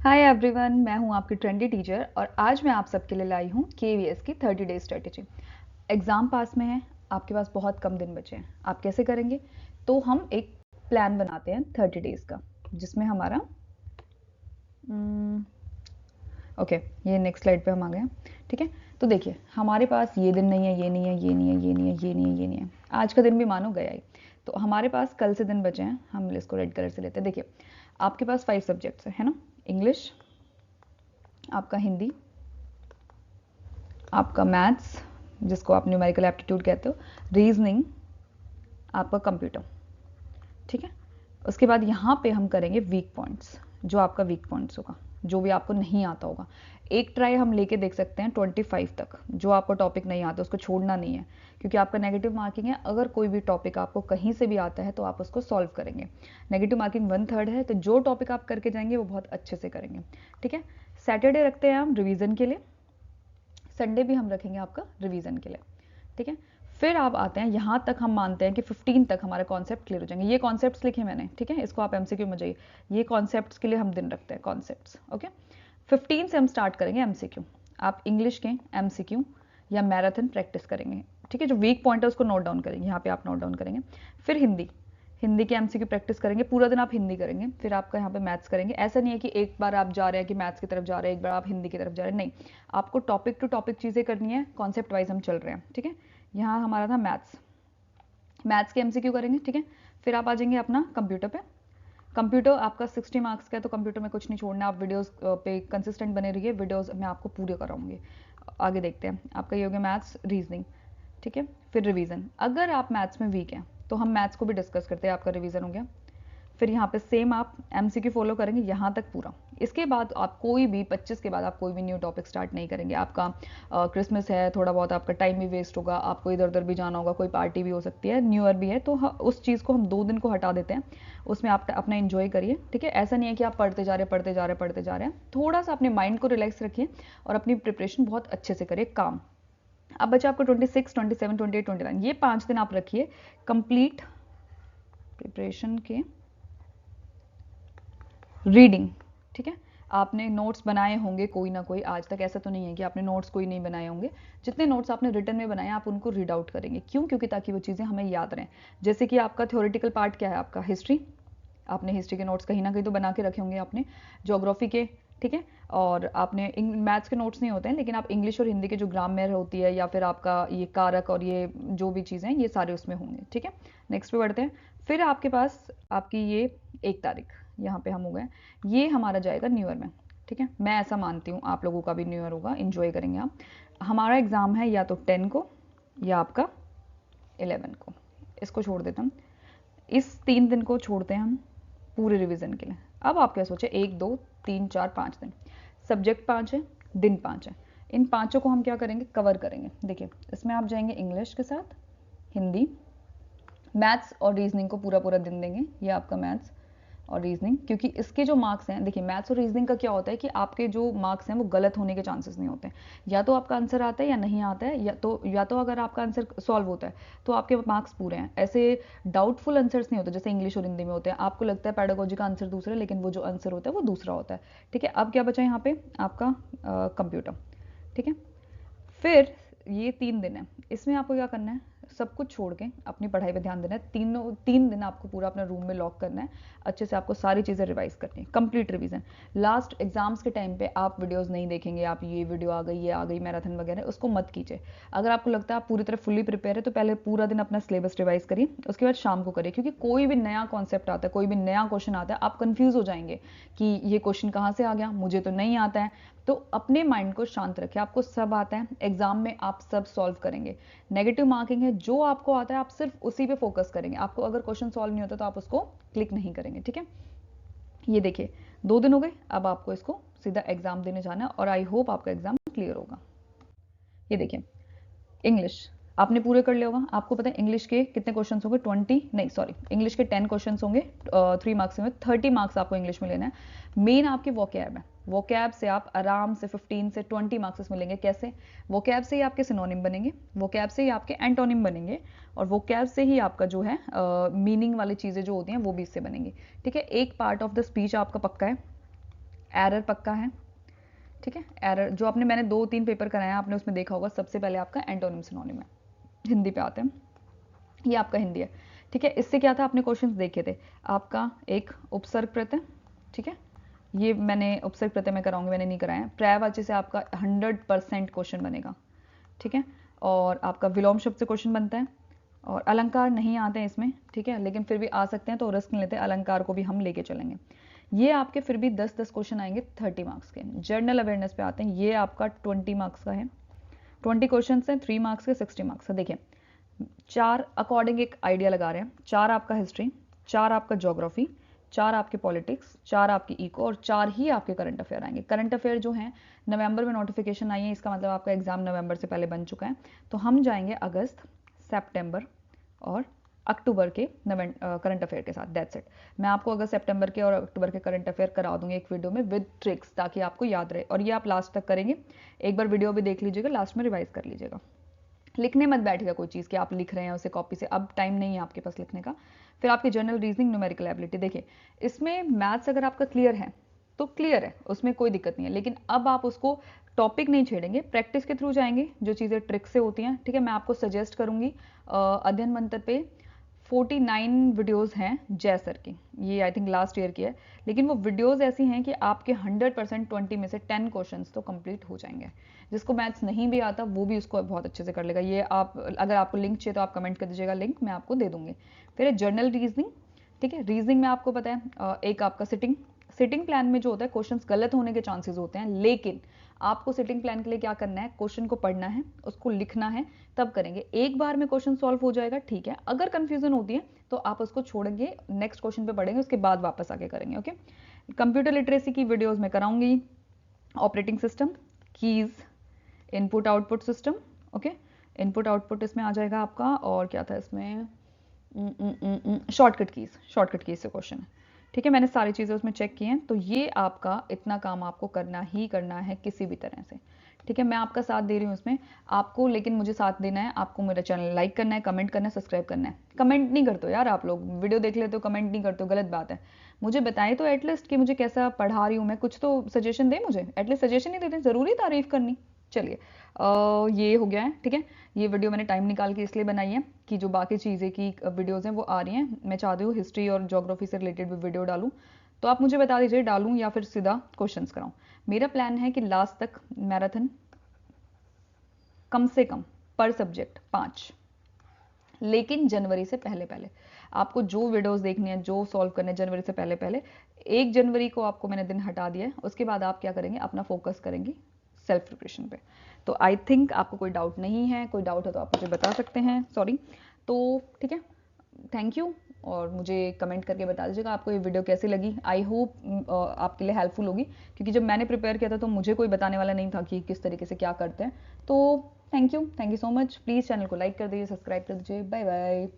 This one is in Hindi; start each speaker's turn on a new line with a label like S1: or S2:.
S1: हाय एवरीवन, मैं हूं आपकी ट्रेंडी टीचर और आज मैं आप सबके लिए लाई हूं केवीएस की 30 डे स्ट्रेटेजी। एग्ज़ाम पास में है, आपके पास बहुत कम दिन बचे हैं। आप कैसे करेंगे? तो हम एक प्लान बनाते हैं 30 डेज़ का, जिसमें हमारा ओके, ये नेक्स्ट स्लाइड पे हम आ गए हैं। ठीक है, तो देखिए हमारे पास ये दिन नहीं है, ये नहीं है, ये नहीं है, ये नहीं है, ये नहीं है, ये नहीं है। आज का दिन भी मानो गया ही। तो हमारे पास कल से दिन बचे हैं, हम इसको रेड कलर से लेते हैं। देखिए आपके पास 5 सब्जेक्ट्स है ना? इंग्लिश, आपका हिंदी, आपका मैथ्स जिसको आप न्यूमेरिकल एप्टीट्यूड कहते हो, रीजनिंग, आपका कंप्यूटर। ठीक है, उसके बाद यहाँ पे हम करेंगे वीक पॉइंट्स, जो आपका वीक पॉइंट्स होगा, जो भी आपको नहीं आता होगा। एक ट्राई हम लेके देख सकते हैं 25 तक। जो आपको टॉपिक नहीं आता उसको छोड़ना नहीं है, क्योंकि आपका नेगेटिव मार्किंग है। अगर कोई भी टॉपिक आपको कहीं से भी आता है तो आप उसको सॉल्व करेंगे। नेगेटिव मार्किंग 1/3 है, तो जो टॉपिक आप करके जाएंगे वो बहुत अच्छे से करेंगे। ठीक है, सैटरडे रखते हैं हम रिवीजन के लिए, संडे भी हम रखेंगे आपका रिवीजन के लिए। ठीक है, फिर आप आते हैं यहाँ तक, हम मानते हैं कि 15 तक हमारे कॉन्सेप्ट क्लियर हो जाएंगे। ये कॉन्सेप्ट्स लिखे मैंने, ठीक है, इसको आप एमसीक्यू में जाइए। ये कॉन्सेप्ट्स के लिए हम दिन रखते हैं, कॉन्सेप्ट्स। ओके, 15 से हम स्टार्ट करेंगे एमसीक्यू। आप इंग्लिश के एमसीक्यू या मैराथन प्रैक्टिस करेंगे। ठीक है, जो वीक पॉइंट है उसको नोट डाउन करेंगे, यहाँ पे आप नोट डाउन करेंगे। फिर हिंदी, हिंदी के एमसीक्यू प्रैक्टिस करेंगे, पूरा दिन आप हिंदी करेंगे। फिर आपका यहाँ पे मैथ्स करेंगे। ऐसा नहीं है कि एक बार आप जा रहे हैं कि मैथ्स की तरफ जा रहे हैं, एक बार आप हिंदी की तरफ जा रहे हैं, नहीं। आपको टॉपिक टू टॉपिक चीज़ें करनी है, कॉन्सेप्ट वाइज हम चल रहे हैं। ठीक है, यहाँ हमारा था मैथ्स, मैथ्स के एमसीक्यू करेंगे। ठीक है, फिर आप आ जाएंगे अपना कंप्यूटर पे। कंप्यूटर आपका 60 मार्क्स का है, तो कंप्यूटर में कुछ नहीं छोड़ना। आप वीडियोस पे कंसिस्टेंट बने रहिए, वीडियोस मैं आपको पूरे कराऊंगी। आगे देखते हैं, आपका ये हो गया मैथ्स, रीजनिंग। ठीक है, फिर रिवीजन। अगर आप मैथ्स में वीक हैं तो हम मैथ्स को भी डिस्कस करते हैं, आपका रिवीजन हो गया। फिर यहाँ पे सेम आप एमसीक्यू फॉलो करेंगे यहाँ तक पूरा। इसके बाद आप कोई भी 25 के बाद आप कोई भी न्यू टॉपिक स्टार्ट नहीं करेंगे। आपका क्रिसमस है, थोड़ा बहुत आपका टाइम भी वेस्ट होगा, आपको इधर उधर भी जाना होगा, कोई पार्टी भी हो सकती है, न्यू ईयर भी है, तो उस चीज़ को हम 2 दिन को हटा देते हैं। उसमें आप अपना इंजॉय करिए। ठीक है, ऐसा नहीं है कि आप पढ़ते जा रहे हैं, पढ़ते जा रहे हैं, पढ़ते जा रहे हैं। थोड़ा सा अपने माइंड को रिलैक्स रखिए और अपनी प्रिपरेशन बहुत अच्छे से करिए, काम। अब बचा आपको 26, 27, 28, 29, ये 5 दिन आप रखिए कंप्लीट प्रिपरेशन के, रीडिंग। ठीक है, आपने नोट्स बनाए होंगे कोई ना कोई, आज तक ऐसा तो नहीं है कि आपने नोट्स कोई नहीं बनाए होंगे। जितने नोट्स आपने रिटर्न में बनाए आप उनको रीड आउट करेंगे। क्यों? क्योंकि ताकि वो चीज़ें हमें याद रहें। जैसे कि आपका थ्योरेटिकल पार्ट क्या है, आपका हिस्ट्री। आपने हिस्ट्री के नोट्स कहीं ना कहीं तो बना के रखे होंगे आपने, ज्योग्राफी के। ठीक है, और आपने मैथ्स के नोट्स नहीं होते हैं, लेकिन आप इंग्लिश और हिंदी के जो ग्रामर होती है, या फिर आपका ये कारक और ये जो भी चीज़ें हैं, ये सारे उसमें होंगे। ठीक है, नेक्स्ट पे बढ़ते हैं। फिर आपके पास आपकी ये 1 तारीख, यहाँ पे हम हो गए, ये हमारा जाएगा न्यू ईयर में। ठीक है, मैं ऐसा मानती हूँ, आप लोगों का भी न्यू ईयर होगा, इंजॉय करेंगे आप। हमारा एग्ज़ाम है या तो 10 को या आपका 11 को, इसको छोड़ देते हैं हम। इस 3 दिन को छोड़ते हैं हम पूरे रिवीजन के लिए। अब आप क्या सोचे, 1, 2, 3, 4, 5 दिन, सब्जेक्ट 5 है, दिन 5 है। इन पांचों को हम क्या करेंगे, कवर करेंगे। देखिए इसमें आप जाएंगे इंग्लिश के साथ, हिंदी, मैथ्स और रीजनिंग को पूरा पूरा दिन देंगे। ये आपका मैथ्स और रीजनिंग, क्योंकि इसके जो मार्क्स हैं, देखिए मैथ्स और रीजनिंग का क्या होता है कि आपके जो मार्क्स हैं वो गलत होने के चांसेस नहीं होते। या तो आपका आंसर आता है या नहीं आता है, या तो अगर आपका आंसर सॉल्व होता है तो आपके मार्क्स पूरे हैं। ऐसे डाउटफुल आंसर्स नहीं होते जैसे इंग्लिश और हिंदी में होते हैं। आपको लगता है पैडागोजी का आंसर दूसरा है, लेकिन वो जो आंसर होता है वो दूसरा होता है। ठीक है, अब क्या बचा यहाँ पे, आपका कंप्यूटर। ठीक है, फिर ये 3 दिन है, इसमें आपको क्या करना है, सब कुछ छोड़ के अपनी पढ़ाई पे ध्यान देना है। 3 दिन आपको पूरा अपना रूम में लॉक करना है। अच्छे से आपको सारी चीज़ें रिवाइज करनी है, कंप्लीट रिवीजन। लास्ट एग्जाम्स के टाइम पे आप वीडियोस नहीं देखेंगे, आप ये वीडियो आ गई, ये आ गई, मैराथन वगैरह, उसको मत कीजिए। अगर आपको लगता है आप पूरी तरह फुल्ली प्रिपेयर है तो पहले पूरा दिन अपना सिलेबस रिवाइज करिए, उसके बाद शाम को करिए। क्योंकि कोई भी नया कॉन्सेप्ट आता है, कोई भी नया क्वेश्चन आता है, आप कंफ्यूज हो जाएंगे कि ये क्वेश्चन कहाँ से आ गया, मुझे तो नहीं आता है। तो अपने माइंड को शांत रखें, आपको सब आता है, एग्जाम में आप सब सॉल्व करेंगे। नेगेटिव मार्किंग है, जो आपको आता है आप सिर्फ उसी पे फोकस करेंगे। आपको अगर क्वेश्चन सॉल्व नहीं होता तो आप उसको क्लिक नहीं करेंगे। ठीक है, ये देखिए 2 दिन हो गए, अब आपको इसको सीधा एग्जाम देने जाना है और आई होप आपका एग्जाम क्लियर होगा। ये देखिए इंग्लिश आपने पूरे कर लिया होगा। आपको पता है इंग्लिश के कितने क्वेश्चंस होंगे, 20 नहीं सॉरी, इंग्लिश के 10 क्वेश्चंस होंगे, 3 मार्क्स में। 30 मार्क्स आपको इंग्लिश में लेना है। मेन आपकी वोकैब है, वोकैब से आप आराम से 15 से 20 मार्क्स मिलेंगे। कैसे? वोकैब से ही आपके सिनोनिम बनेंगे, वोकैब से ही आपके एंटोनिम बनेंगे, और वोकैब से ही आपका जो है मीनिंग वाली चीज़ें जो होती हैं वो भी इससे बनेंगी। ठीक है, एक पार्ट ऑफ द स्पीच आपका पक्का है, एरर पक्का है, ठीक है। एरर जो आपने मैंने 2-3 पेपर कराया आपने उसमें देखा होगा, सबसे पहले आपका एंटोनिम सिनोनिम है, हिंदी पे आते हैं, ये आपका हिंदी है, ठीक है। इससे क्या था, आपने क्वेश्चंस देखे थे, आपका एक उपसर्ग प्रत्यय, ठीक है, ये मैंने उपसर्ग प्रत्यय में कराऊंगी, मैंने नहीं कराया। पर्यायवाची से आपका 100% क्वेश्चन बनेगा, ठीक है। और आपका विलोम शब्द से क्वेश्चन बनता है, और अलंकार नहीं आते हैं इसमें, ठीक है, लेकिन फिर भी आ सकते हैं, तो रिस्क नहीं लेते, अलंकार को भी हम लेके चलेंगे। ये आपके फिर भी 10-10 क्वेश्चन आएंगे 30 मार्क्स के। जर्नल अवेयरनेस पे आते हैं, ये आपका 20 मार्क्स का है, 20 क्वेश्चन हैं, 3 मार्क्स के, 60 मार्क्स का। देखिए 4 अकॉर्डिंग एक आइडिया लगा रहे हैं, 4 आपका हिस्ट्री, 4 आपका ज्योग्राफी, 4 आपके पॉलिटिक्स, 4 आपकी इको, और 4 ही आपके करंट अफेयर आएंगे। करंट अफेयर जो हैं नवंबर में नोटिफिकेशन आई है, इसका मतलब आपका एग्जाम नवंबर से पहले बन चुका है, तो हम जाएंगे अगस्त, सितंबर और अक्टूबर के करंट अफेयर के साथ, दैट्स इट। मैं आपको अगर सितंबर के और अक्टूबर के करंट अफेयर करा दूंगी एक वीडियो में विद ट्रिक्स, ताकि आपको याद रहे, और ये आप लास्ट तक करेंगे, एक बार वीडियो भी देख लीजिएगा, लास्ट में रिवाइज कर लीजिएगा। लिखने मत बैठेगा कोई चीज़ कि आप लिख रहे हैं उसे कॉपी से, अब टाइम नहीं है आपके पास लिखने का। फिर आपके जनरल रीजनिंग, न्यूमेरिकल एबिलिटी, देखिए इसमें मैथ्स अगर आपका क्लियर है तो क्लियर है, उसमें कोई दिक्कत नहीं है, लेकिन अब आप उसको टॉपिक नहीं छेड़ेंगे, प्रैक्टिस के थ्रू जाएंगे, जो चीज़ें ट्रिक से होती हैं, ठीक है। मैं आपको सजेस्ट करूंगी अध्ययन मंत्र पे 49 वीडियोस हैं जय सर की, ये आई थिंक लास्ट ईयर की है, लेकिन वो वीडियोस ऐसी हैं कि आपके 100% 20 में से 10 क्वेश्चंस तो कंप्लीट हो जाएंगे। जिसको मैथ्स नहीं भी आता वो भी उसको बहुत अच्छे से कर लेगा। ये आप, अगर आपको लिंक चाहिए तो आप कमेंट कर दीजिएगा, लिंक मैं आपको दे दूंगी। फिर है जर्नल रीजनिंग, ठीक है। रीजनिंग में आपको पता है एक आपका सिटिंग प्लान में जो होता है क्वेश्चंस गलत होने के चांसेस होते हैं, लेकिन आपको सिटिंग प्लान के लिए क्या करना है, क्वेश्चन को पढ़ना है, उसको लिखना है, तब करेंगे। एक बार में क्वेश्चन सॉल्व हो जाएगा, ठीक है। अगर कंफ्यूजन होती है तो आप उसको छोड़ेंगे, नेक्स्ट क्वेश्चन पे पढ़ेंगे, उसके बाद वापस आके करेंगे, ओके। कंप्यूटर लिटरेसी की वीडियोस में कराऊंगी, operating system, keys, input output system, okay. Input output इसमें आ जाएगा आपका, और क्या था इसमें, शॉर्टकट कीज से क्वेश्चन है, ठीक है। मैंने सारी चीज़ें उसमें चेक की हैं, तो ये आपका इतना काम आपको करना ही करना है किसी भी तरह से, ठीक है। मैं आपका साथ दे रही हूँ इसमें आपको, लेकिन मुझे साथ देना है, आपको मेरा चैनल लाइक करना है, कमेंट करना है, सब्सक्राइब करना है। कमेंट नहीं करते हो यार आप लोग, वीडियो देख लेते हो कमेंट नहीं करते हो, गलत बात है। मुझे बताएं तो एटलीस्ट कि मुझे कैसा पढ़ा रही हूँ मैं, कुछ तो सजेशन दे मुझे, एटलीस्ट सजेशन ही देते, ज़रूरी तारीफ करनी। चलिए ये हो गया है, ठीक है। ये वीडियो मैंने टाइम निकाल के इसलिए बनाई है कि जो बाकी चीज़ें की वीडियोज़ हैं वो आ रही हैं, मैं चाहती हूँ हिस्ट्री और ज्योग्राफी से रिलेटेड भी वीडियो डालूँ, तो आप मुझे बता दीजिए डालूँ या फिर सीधा क्वेश्चंस कराऊँ। मेरा प्लान है कि लास्ट तक मैराथन कम से कम पर सब्जेक्ट 5, लेकिन जनवरी से पहले पहले आपको जो वीडियोस देखनी है, जो सॉल्व करने जनवरी से पहले पहले। 1 जनवरी को आपको मैंने दिन हटा दिया है, उसके बाद आप क्या करेंगे, अपना फोकस करेंगे सेल्फ प्रिपरेशन पे। तो आई थिंक आपको कोई डाउट नहीं है, कोई डाउट है तो आप मुझे बता सकते हैं, सॉरी। तो ठीक है, थैंक यू, और मुझे कमेंट करके बता दीजिएगा आपको ये वीडियो कैसी लगी। आई होप आपके लिए हेल्पफुल होगी, क्योंकि जब मैंने प्रिपेयर किया था तो मुझे कोई बताने वाला नहीं था कि किस तरीके से क्या करते हैं। तो thank you so much. Please channel को लाइक कर दीजिए, सब्सक्राइब कर दीजिए, बाय बाय।